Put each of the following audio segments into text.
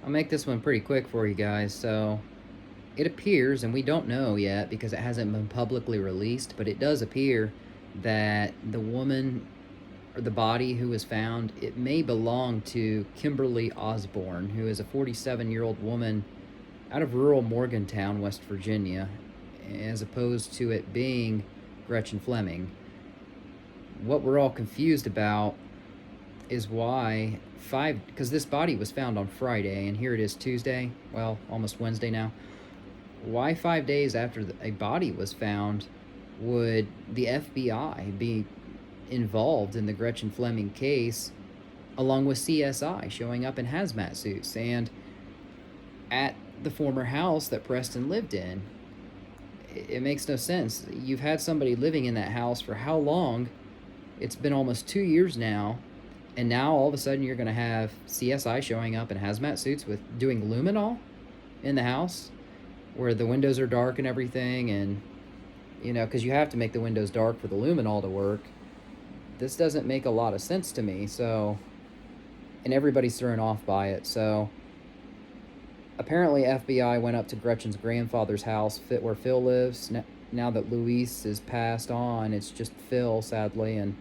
I'll make this one pretty quick for you guys. So, it appears, and we don't know yet because it hasn't been publicly released, but it does appear that the woman or the body who was found, it may belong to Kimberly Osborne, who is a 47-year-old woman out of rural Morgantown, West Virginia, as opposed to it being Gretchen Fleming. What we're all confused about is why because this body was found on Friday, and here it is Tuesday, well, almost Wednesday now. Why 5 days after a body was found would the FBI be involved in the Gretchen Fleming case, along with CSI showing up in hazmat suits and at the former house that Preston lived in? It makes no sense. You've had somebody living in that house for how long? It's been almost 2 years now, and now all of a sudden you're going to have CSI showing up in hazmat suits with doing luminol in the house, where the windows are dark and everything, and because you have to make the windows dark for the luminol to work. This doesn't make a lot of sense to me. So, and everybody's thrown off by it. So, apparently FBI went up to Gretchen's grandfather's house, where Phil lives. Now that Luis is passed on, it's just Phil, sadly, and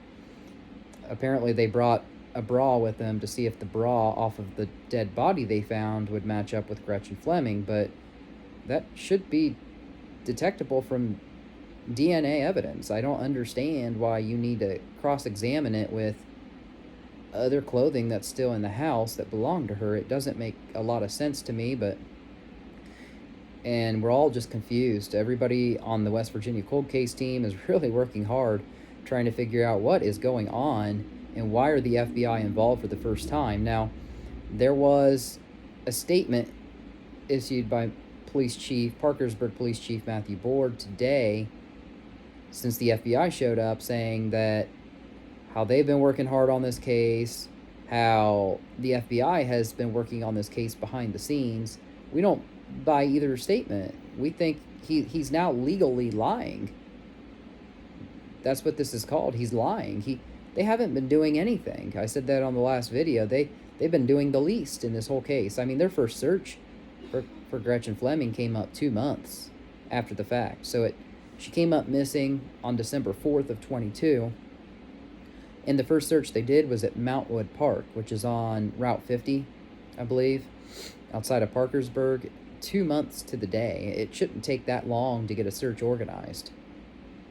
apparently they brought a bra with them to see if the bra off of the dead body they found would match up with Gretchen Fleming, but that should be detectable from DNA evidence. I don't understand why you need to cross-examine it with other clothing that's still in the house that belonged to her. It doesn't make a lot of sense to me, and we're all just confused. Everybody on the West Virginia cold case team is really working hard trying to figure out what is going on and why are the FBI involved for the first time. Now, there was a statement issued by Parkersburg Police Chief Matthew Board today, since the FBI showed up, saying that how they've been working hard on this case, how the FBI has been working on this case behind the scenes. We don't buy either statement. We think he's now legally lying. That's what this is called. He's lying. They haven't been doing anything. I said that on the last video. They've been doing the least in this whole case. I mean, their first search for Gretchen Fleming came up 2 months after the fact. So she came up missing on December 4th of 22. And the first search they did was at Mountwood Park, which is on Route 50, I believe, outside of Parkersburg. 2 months to the day. It shouldn't take that long to get a search organized.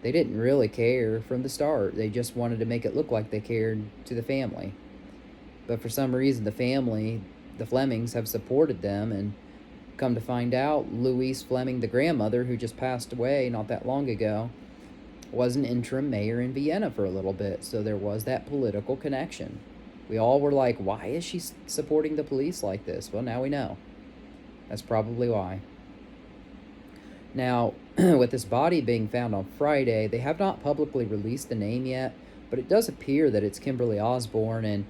They didn't really care from the start. They just wanted to make it look like they cared to the family. But for some reason, the Flemings, have supported them, and come to find out, Louise Fleming, the grandmother, who just passed away not that long ago, was an interim mayor in Vienna for a little bit. So there was that political connection. We all were like, why is she supporting the police like this? Well, now we know. That's probably why. Now, with this body being found on Friday, they have not publicly released the name yet, but it does appear that it's Kimberly Osborne, and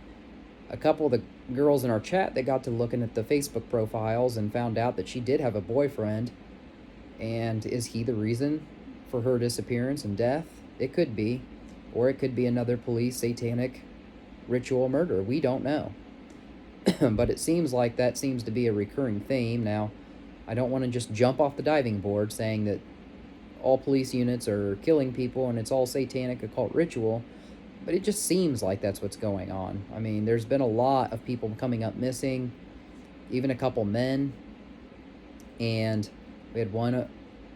a couple of the girls in our chat, they got to looking at the Facebook profiles and found out that she did have a boyfriend. And is he the reason for her disappearance and death? It could be. Or it could be another police satanic ritual murder. We don't know. But it seems like that seems to be a recurring theme. Now, I don't want to just jump off the diving board saying that all police units are killing people and it's all satanic occult ritual, but it just seems like that's what's going on. I mean, there's been a lot of people coming up missing, even a couple men, and we had one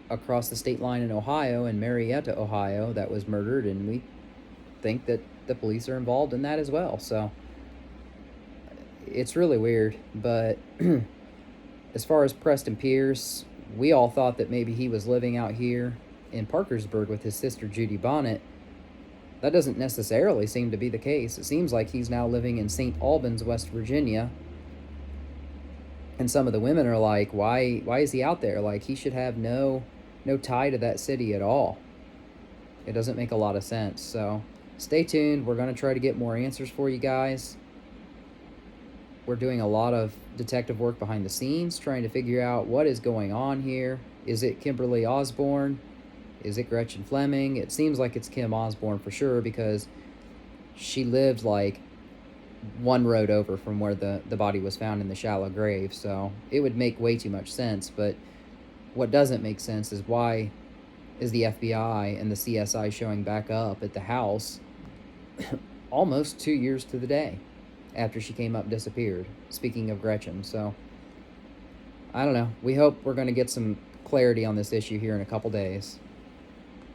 across the state line in Ohio, in Marietta, Ohio, that was murdered, and we think that the police are involved in that as well. So it's really weird. But as far as Preston Pierce, we all thought that maybe he was living out here in Parkersburg with his sister Judy Bonnet. That doesn't necessarily seem to be the case. It seems like he's now living in St. Albans, West Virginia. And some of the women are like, why is he out there? Like, he should have no tie to that city at all. It doesn't make a lot of sense. So stay tuned. We're going to try to get more answers for you guys. We're doing a lot of detective work behind the scenes, trying to figure out what is going on here. Is it Kimberly Osborne? Is it Gretchen Fleming? It seems like it's Kim Osborne for sure, because she lived like one road over from where the body was found in the shallow grave. So it would make way too much sense. But what doesn't make sense is why is the FBI and the CSI showing back up at the house almost 2 years to the day after she came up disappeared. Speaking of Gretchen. So I don't know. We hope we're going to get some clarity on this issue here in a couple days.